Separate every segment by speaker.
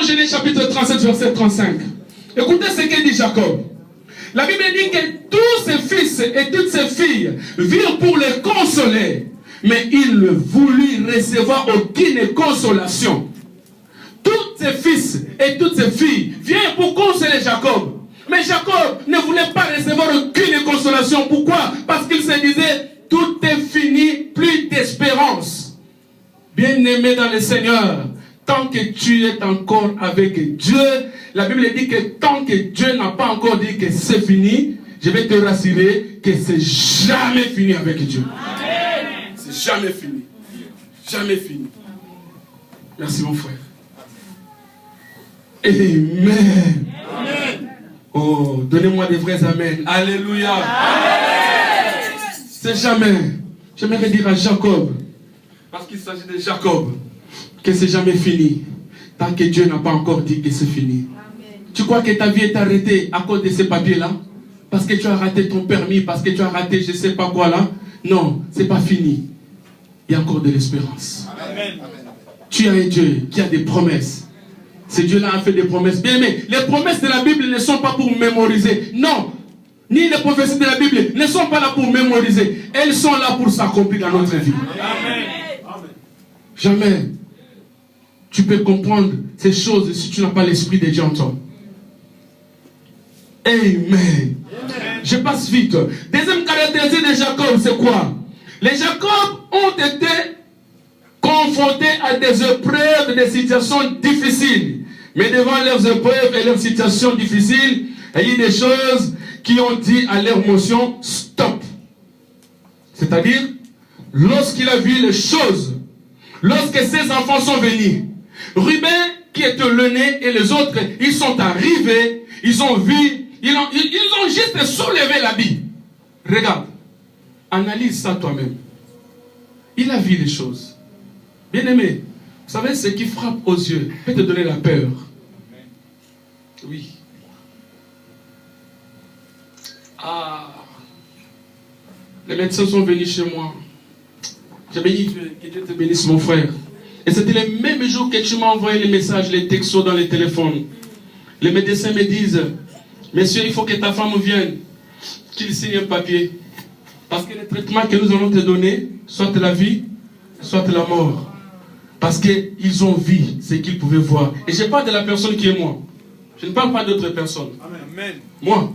Speaker 1: Genèse chapitre 37, verset 35. Écoutez ce que dit Jacob. La Bible dit que tous ses fils et toutes ses filles virent pour le consoler, mais il ne voulut recevoir aucune consolation. Tous ses fils et toutes ses filles viennent pour consoler Jacob. Mais Jacob ne voulait pas recevoir aucune consolation. Pourquoi? Parce qu'il se disait, tout est fini, plus d'espérance. Bien-aimé dans le Seigneur, tant que tu es encore avec Dieu, la Bible dit que tant que Dieu n'a pas encore dit que c'est fini, je vais te rassurer que c'est jamais fini avec Dieu. C'est jamais fini. Jamais fini. Merci mon frère. Amen. Amen. Oh, donnez-moi des vrais amen. Alléluia. Amen. C'est jamais. J'aimerais dire à Jacob, parce qu'il s'agit de Jacob, que c'est jamais fini. Tant que Dieu n'a pas encore dit que c'est fini. Amen. Tu crois que ta vie est arrêtée à cause de ces papiers-là? Parce que tu as raté ton permis, parce que tu as raté je ne sais pas quoi là? Non, ce n'est pas fini. Il y a encore de l'espérance. Amen. Tu as un Dieu qui a des promesses. Ce Dieu-là a fait des promesses. Bien aimé, les promesses de la Bible ne sont pas pour mémoriser. Non. Ni les prophéties de la Bible ne sont pas là pour mémoriser. Elles sont là pour s'accomplir dans notre vie. Amen. Jamais tu peux comprendre ces choses si tu n'as pas l'esprit de Dieu en toi. Amen. Je passe vite. Deuxième caractéristique de Jacob, c'est quoi? Les Jacob ont été confrontés à des épreuves, des situations difficiles. Mais devant leurs épreuves et leurs situations difficiles, il y a des choses qui ont dit à leur émotion, stop. C'est-à-dire, lorsqu'il a vu les choses, lorsque ses enfants sont venus, Ruben qui était le nez et les autres, ils sont arrivés, ils ont vu, ils ont juste soulevé l'habit. Regarde, analyse ça toi-même. Il a vu les choses. Bien-aimé, vous savez ce qui frappe aux yeux peut te donner la peur. Oui. Ah. Les médecins sont venus chez moi. J'ai béni Dieu, que Dieu te bénisse mon frère. Et c'était le même jour que tu m'as envoyé les messages, les textos dans les téléphones. Les médecins me disent, monsieur, il faut que ta femme vienne, qu'il signe un papier. Parce que le traitement que nous allons te donner, soit la vie, soit la mort. Parce qu'ils ont vu ce qu'ils pouvaient voir. Et je parle de la personne qui est moi. Je ne parle pas d'autres personnes. Amen. Moi,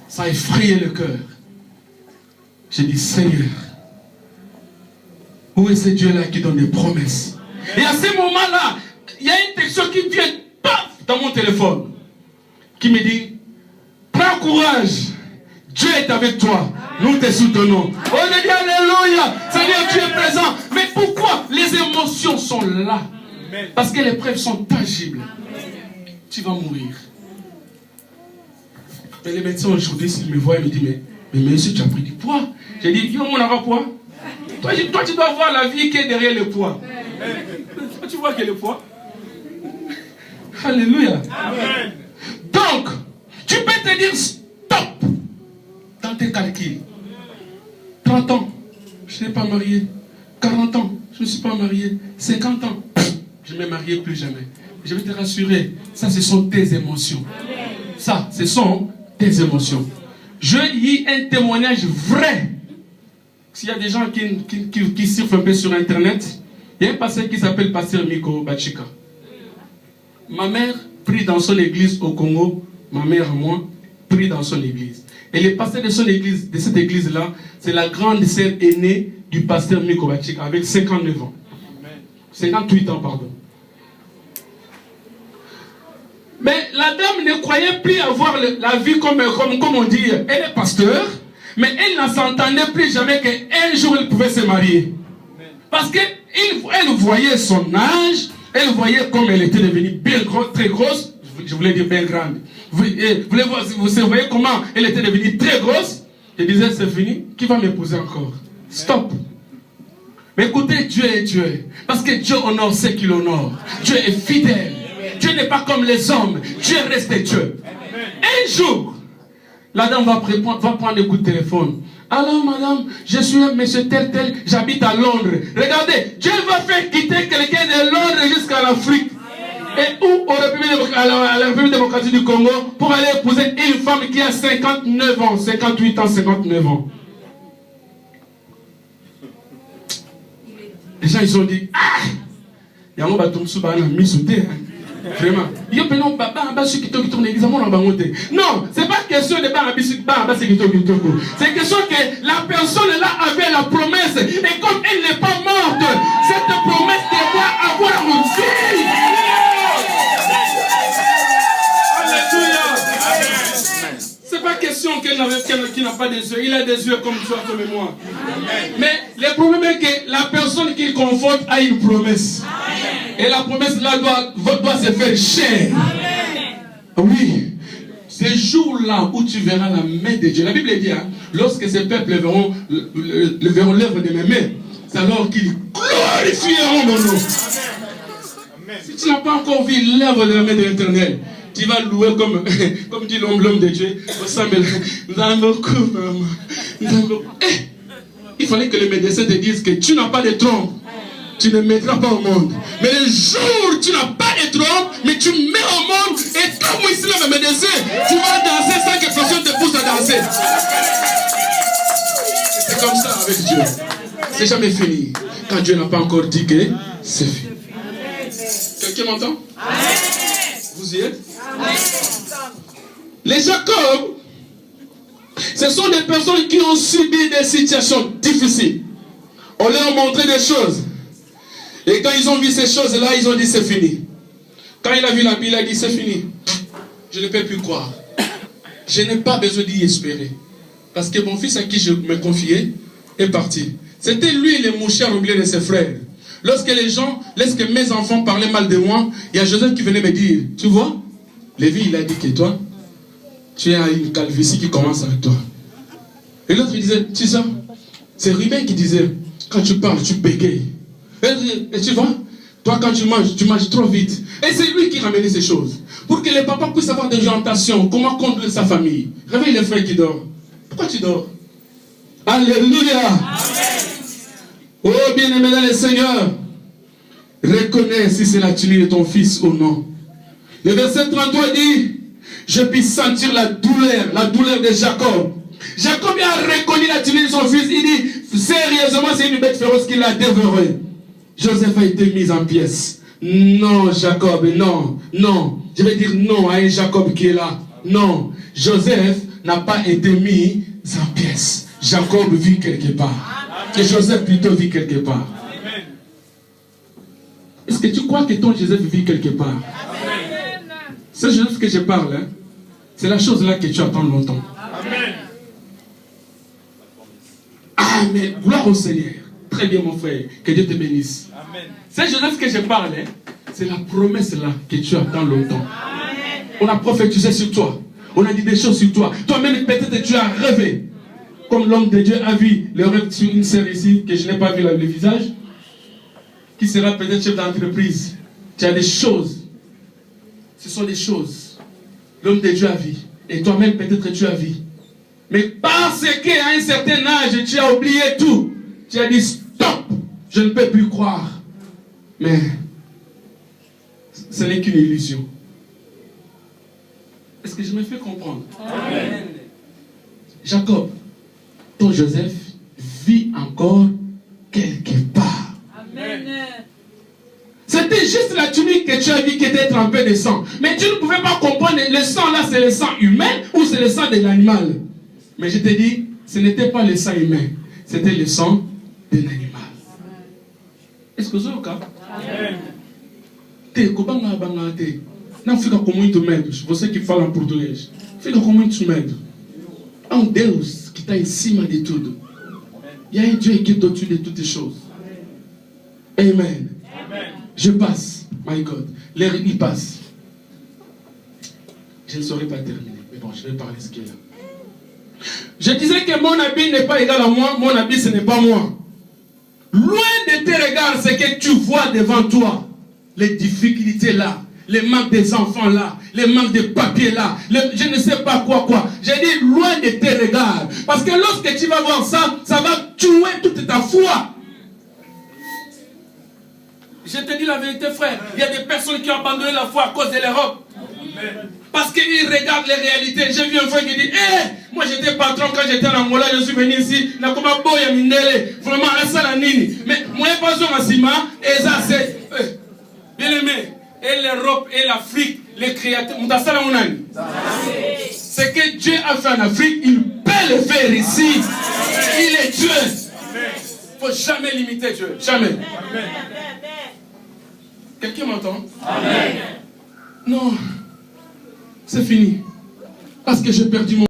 Speaker 1: ça a effrayé le cœur. J'ai dit, Seigneur, où est ce Dieu-là qui donne des promesses? Et à ce moment-là, il y a une texte qui vient, paf, dans mon téléphone, qui me dit, prends courage, Dieu est avec toi, nous te soutenons. On a dit alléluia, Seigneur, tu es présent. Mais pourquoi les émotions sont là? Parce que les preuves sont tangibles. Tu vas mourir. Mais les médecins aujourd'hui, s'ils me voient, ils me disent, mais monsieur, tu as pris du poids. J'ai dit, yo, mon aura poids. Toi, tu dois voir la vie qui est derrière le poids. Toi, tu vois quel est le poids? Alléluia. Amen. Donc, tu peux te dire stop dans tes calculs. 30 ans, je n'ai pas marié. 40 ans, je ne suis pas marié. 50 ans, je ne me marierai plus jamais. Je vais te rassurer, ça, ce sont tes émotions. Ça, ce sont tes émotions. J'ai eu un témoignage vrai. S'il y a des gens qui surfent un peu sur Internet, il y a un pasteur qui s'appelle Pasteur Miko Bachika. Ma mère prie dans son église au Congo, ma mère et moi, prie dans son église. Et le pasteur de son église, de cette église-là, c'est la grande sœur aînée du pasteur Miko Bachika, avec 59 ans. 58 ans, pardon. Mais la dame ne croyait plus avoir la vie comme on dit, elle est pasteur, mais elle ne s'entendait plus jamais qu'un jour elle pouvait se marier. Parce qu'elle voyait son âge, elle voyait comme elle était devenue bien grosse, très grosse, je voulais dire bien grande. Vous voyez comment elle était devenue très grosse. Je disais, c'est fini, qui va m'épouser encore? Stop. Mais écoutez, Dieu est Dieu. Parce que Dieu honore ceux qui l'honorent. Dieu est fidèle. Dieu n'est pas comme les hommes. Dieu reste Dieu. Un jour, la dame va prendre le coup de téléphone. Alors madame, je suis un monsieur tel, j'habite à Londres. Regardez, Dieu va faire quitter quelqu'un de Londres jusqu'à l'Afrique. Et où à la République démocratique du Congo pour aller épouser une femme qui a 59 ans, 58 ans, 59 ans. Les gens ils ont dit, ah, il y a un bâton sous la mise vraiment. Non, c'est pas question de c'est question que la personne là avait la promesse. Et comme elle n'est pas morte, cette promesse doit avoir une vie. Alléluia. C'est pas question qu'il n'a pas des yeux. Il a des yeux comme toi, comme moi. Mais le problème est que la personne qu'il conforte a une promesse. Et la promesse là doit se faire chair. Oui. Ces jours-là où tu verras la main de Dieu. La Bible dit, hein, lorsque ces peuples verront l'œuvre de mes mains, c'est alors qu'ils glorifieront mon nom. Si tu n'as pas encore vu l'œuvre de la main de l'Éternel, tu vas louer comme dit l'homme de Dieu. Il fallait que les médecins te disent que tu n'as pas de trompe. Tu ne mettras pas au monde. Mais le jour où tu n'as pas de trompe, mais tu mets au monde, et comme ici le médecin, tu vas danser sans que personne te pousse à danser. C'est comme ça avec Dieu. C'est jamais fini. Quand Dieu n'a pas encore dit que c'est fini. Quelqu'un m'entend? Vous y êtes? Les Jacob, ce sont des personnes qui ont subi des situations difficiles. On leur a montré des choses. Et quand ils ont vu ces choses-là, ils ont dit c'est fini. Quand il a vu la Bible, il a dit c'est fini. Je ne peux plus croire. Je n'ai pas besoin d'y espérer. Parce que mon fils à qui je me confiais est parti. C'était lui le mouchard oublié de ses frères. Lorsque mes enfants parlaient mal de moi, il y a Joseph qui venait me dire, tu vois, Lévi il a dit que toi, tu as une calvitie qui commence avec toi. Et l'autre il disait, tu sais, c'est Ruben qui disait, quand tu parles, tu bégayes. Et tu vois, toi quand tu manges trop vite. Et c'est lui qui ramenait ces choses. Pour que les papas puissent avoir des orientations, comment conduire sa famille. Réveille les frères qui dorment. Pourquoi tu dors? Alléluia. Amen. Oh bien-aimé dans le Seigneur, reconnais si c'est la tunique de ton fils ou non. Le verset 33 dit, je puis sentir la douleur de Jacob. Jacob a reconnu la tunique de son fils. Il dit, sérieusement, c'est une bête féroce qui l'a dévoré. Joseph a été mis en pièces. Non, Jacob, non, non. Je vais dire non à un Jacob qui est là. Non, Joseph n'a pas été mis en pièces. Jacob vit quelque part. Et Joseph plutôt vit quelque part. Est-ce que tu crois que ton Joseph vit quelque part? C'est juste que je parle. Hein? C'est la chose là que tu attends longtemps. Amen. Gloire au Seigneur. Très bien mon frère. Que Dieu te bénisse. C'est Joseph que je parle. Hein? C'est la promesse là que tu attends longtemps. On a prophétisé sur toi. On a dit des choses sur toi. Toi-même peut-être tu as rêvé. Comme l'homme de Dieu a vu le rêve sur une sœur ici, que je n'ai pas vu le visage, qui sera peut-être chef d'entreprise. Tu as des choses. Ce sont des choses. L'homme de Dieu a vu. Et toi-même peut-être tu as vu. Mais parce qu'à un certain âge, tu as oublié tout. Tu as dit stop, je ne peux plus croire. Mais ce n'est qu'une illusion. Est-ce que je me fais comprendre? Amen. Jacob, ton Joseph vit encore quelque part. Amen. C'était juste la tunique que tu as vu qui était trempée de sang. Mais tu ne pouvais pas comprendre, le sang là c'est le sang humain ou c'est le sang de l'animal. Mais je te dis, ce n'était pas le sang humain, c'était le sang de l'animal. Est-ce que vous avez au cas? Não fica com muito medo. Você que fala em português, fica com muito medo. Há Deus que está em cima de tudo. Il y a un Dieu qui est au-dessus de toutes les choses. Amen. Amen. Je passe, my God. L'air, il passe. Je ne saurais pas terminer. Mais bon, je vais parler ce qu'il y a. Je disais que mon habit n'est pas égal à moi. Mon habit, ce n'est pas moi. Loin de tes regards, c'est que tu vois devant toi les difficultés là. Les manques des enfants là, les manques de papier là, je ne sais pas quoi. J'ai dit loin de tes regards. Parce que lorsque tu vas voir ça, ça va tuer toute ta foi. Je te dis la vérité, frère. Il y a des personnes qui ont abandonné la foi à cause de l'Europe. Parce qu'ils regardent les réalités. J'ai vu un frère qui dit, moi j'étais patron quand j'étais en Angola, je suis venu ici. Vraiment, ça la nini. Mais moi, je pense à Sima, et ça c'est. Bien aimé, et l'Europe et l'Afrique, les créateurs. Ce que Dieu a fait en Afrique, il peut le faire ici. Il est Dieu. Il ne faut jamais limiter Dieu. Jamais. Quelqu'un m'entend? Non. C'est fini. Parce que j'ai perdu mon